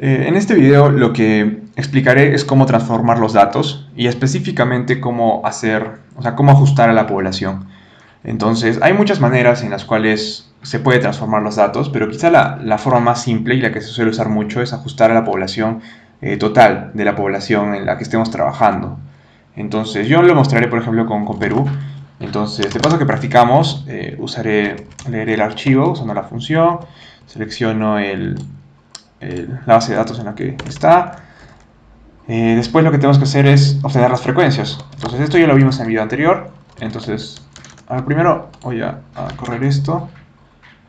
En este video lo que explicaré es cómo transformar los datos y específicamente cómo hacer, o sea, cómo ajustar a la población. Entonces, hay muchas maneras en las cuales se puede transformar los datos, pero quizá la forma más simple y la que se suele usar mucho es ajustar a la población total de la población en la que estemos trabajando. Entonces, yo lo mostraré, por ejemplo, con Perú. Entonces, de paso que practicamos, leeré el archivo usando la función, selecciono la base de datos en la que está. Después lo que tenemos que hacer es obtener las frecuencias. Entonces esto ya lo vimos en el video anterior. Entonces, primero voy a correr esto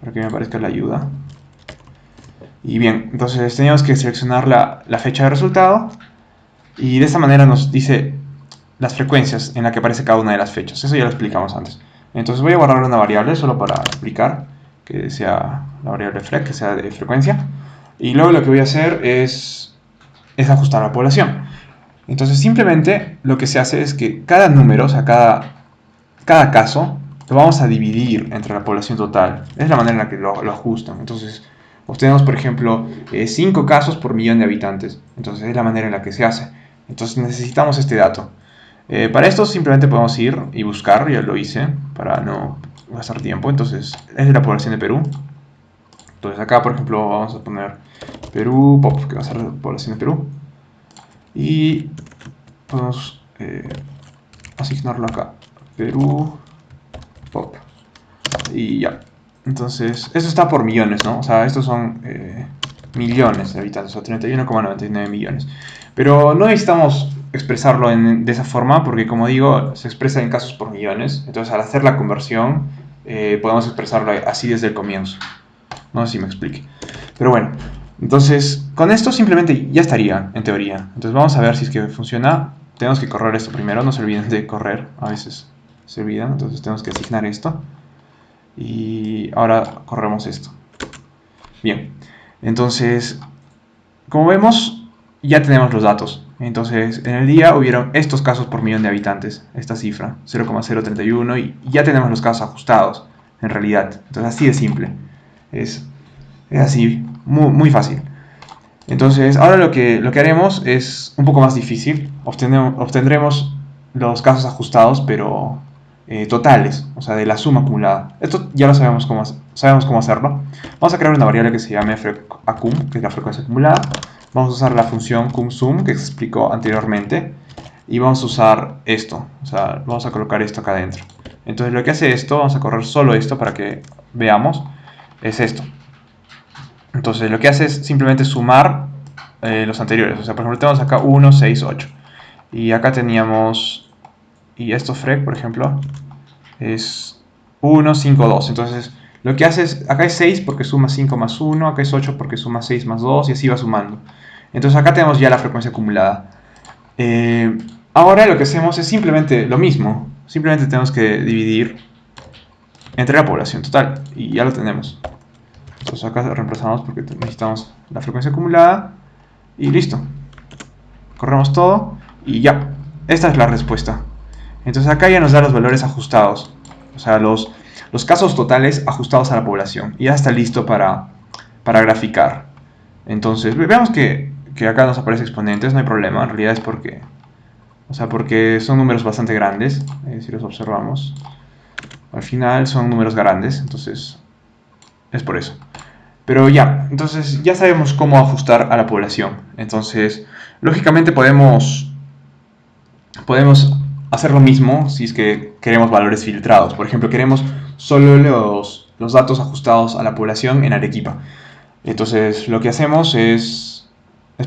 para que me aparezca la ayuda. Y bien, entonces teníamos que seleccionar la fecha de resultado. Y de esta manera nos dice las frecuencias en la que aparece cada una de las fechas. Eso ya lo explicamos antes. Entonces voy a guardar una variable solo para explicar que sea la variable frec, que sea de frecuencia. Y luego lo que voy a hacer es ajustar la población. Entonces simplemente lo que se hace es que cada número, o sea, cada caso, lo vamos a dividir entre la población total. Es la manera en la que lo ajustan. Entonces obtenemos, por ejemplo, 5 casos por millón de habitantes. Entonces es la manera en la que se hace. Entonces necesitamos este dato. Para esto simplemente podemos ir y buscar, ya lo hice, para no gastar tiempo. Entonces es de la población de Perú. Entonces acá, por ejemplo, vamos a poner Perú, pop, que va a ser la población de Perú. Y podemos asignarlo acá, Perú, pop, y ya. Entonces, esto está por millones, ¿no? O sea, estos son millones de habitantes, o 31,99 millones. Pero no necesitamos expresarlo de esa forma, porque como digo, se expresa en casos por millones. Entonces, al hacer la conversión, podemos expresarlo así desde el comienzo. No sé si me explique. Pero bueno, entonces, con esto simplemente ya estaría, en teoría. Entonces, vamos a ver si es que funciona. Tenemos que correr esto primero, no se olviden de correr, a veces se olvidan. Entonces, tenemos que asignar esto. Y ahora corremos esto. Bien, entonces, como vemos, ya tenemos los datos. Entonces, en el día hubieron estos casos por millón de habitantes, esta cifra, 0,031, y ya tenemos los casos ajustados, en realidad. Entonces, así de simple. Es, es así, muy fácil. Entonces, ahora lo que haremos es un poco más difícil. Obtendremos los casos ajustados, pero totales, o sea, de la suma acumulada. Esto ya lo sabemos cómo hacerlo. Vamos a crear una variable que se llame acum, que es la frecuencia acumulada. Vamos a usar la función cumSum, que se explicó anteriormente. Y vamos a usar esto, o sea, vamos a colocar esto acá adentro. Entonces, lo que hace esto, vamos a correr solo esto para que veamos, es esto. Entonces lo que hace es simplemente sumar los anteriores. O sea, por ejemplo, tenemos acá 1, 6, 8. Y acá teníamos, y esto frec, por ejemplo, es 1, 5, 2. Entonces lo que hace es, acá es 6 porque suma 5 más 1, acá es 8 porque suma 6 más 2 y así va sumando. Entonces acá tenemos ya la frecuencia acumulada. Eh, Ahora lo que hacemos es simplemente lo mismo. Simplemente tenemos que dividir entre la población total y ya lo tenemos. Entonces acá reemplazamos porque necesitamos la frecuencia acumulada y listo. Corremos todo y ya. Esta es la respuesta. Entonces acá ya nos da los valores ajustados. O sea, los casos totales ajustados a la población. Y ya está listo para graficar. Entonces, veamos que acá nos aparece exponentes, no hay problema. En realidad es porque, o sea, porque son números bastante grandes. Si los observamos. Al final son números grandes. Entonces, es por eso. Pero ya, entonces ya sabemos cómo ajustar a la población. Entonces, lógicamente podemos hacer lo mismo si es que queremos valores filtrados. Por ejemplo, queremos solo los datos ajustados a la población en Arequipa. Entonces, lo que hacemos es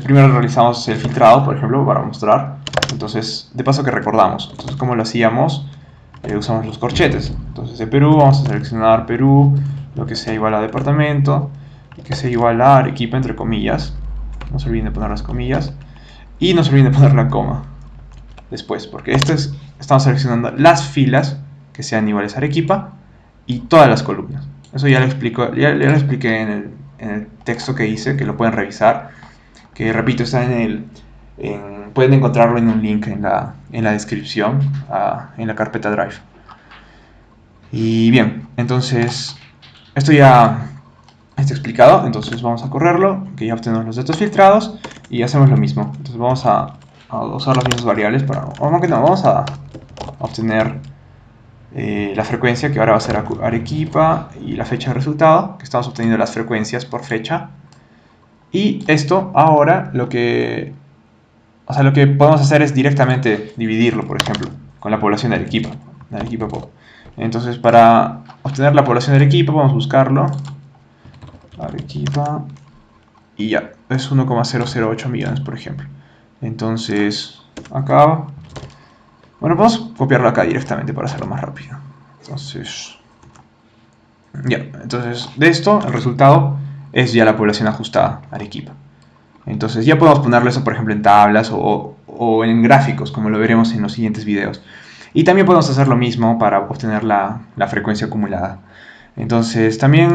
primero realizamos el filtrado, por ejemplo, para mostrar. Entonces, de paso que recordamos. Entonces, ¿cómo lo hacíamos? Usamos los corchetes. Entonces, de Perú vamos a seleccionar Perú, lo que sea igual a departamento, que sea igual a Arequipa, entre comillas. No se olviden de poner las comillas. Y no se olviden de poner la coma después, porque estamos seleccionando las filas que sean iguales a Arequipa y todas las columnas. Eso ya lo expliqué en el texto que hice, que lo pueden revisar, que repito, está pueden encontrarlo en un link en la descripción, en la carpeta Drive. Y bien, entonces, esto ya está explicado. Entonces vamos a correrlo, que ya obtenemos los datos filtrados y hacemos lo mismo. Entonces vamos a usar las mismas variables para, aunque no, vamos a obtener la frecuencia, que ahora va a ser Arequipa, y la fecha de resultado, que estamos obteniendo las frecuencias por fecha. Y esto ahora lo que podemos hacer es directamente dividirlo, por ejemplo, con la población de Arequipa Pop. Entonces, para obtener la población de Arequipa, vamos a buscarlo. Arequipa. Y ya, es 1,008 millones, por ejemplo. Entonces, acá. Bueno, vamos a copiarlo acá directamente para hacerlo más rápido. Entonces, ya, entonces de esto, el resultado es ya la población ajustada Arequipa. Entonces ya podemos ponerlo eso, por ejemplo, en tablas o en gráficos, como lo veremos en los siguientes videos. Y también podemos hacer lo mismo para obtener la frecuencia acumulada. Entonces también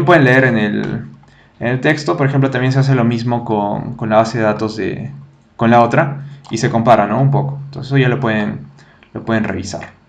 pueden leer en el texto, por ejemplo, también se hace lo mismo con la base de datos con la otra y se compara, ¿no? Un poco. Entonces eso ya lo pueden revisar.